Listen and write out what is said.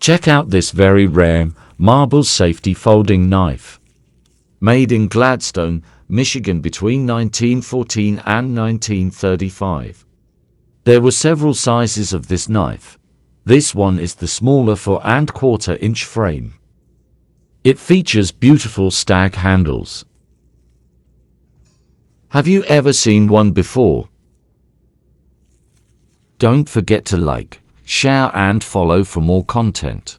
Check out this very rare marble safety folding knife. Made in Gladstone, Michigan between 1914 and 1935. There were several sizes of this knife. This one is the smaller 4¼ inch frame. It features beautiful stag handles. Have you ever seen one before? Don't forget to like, share and follow for more content.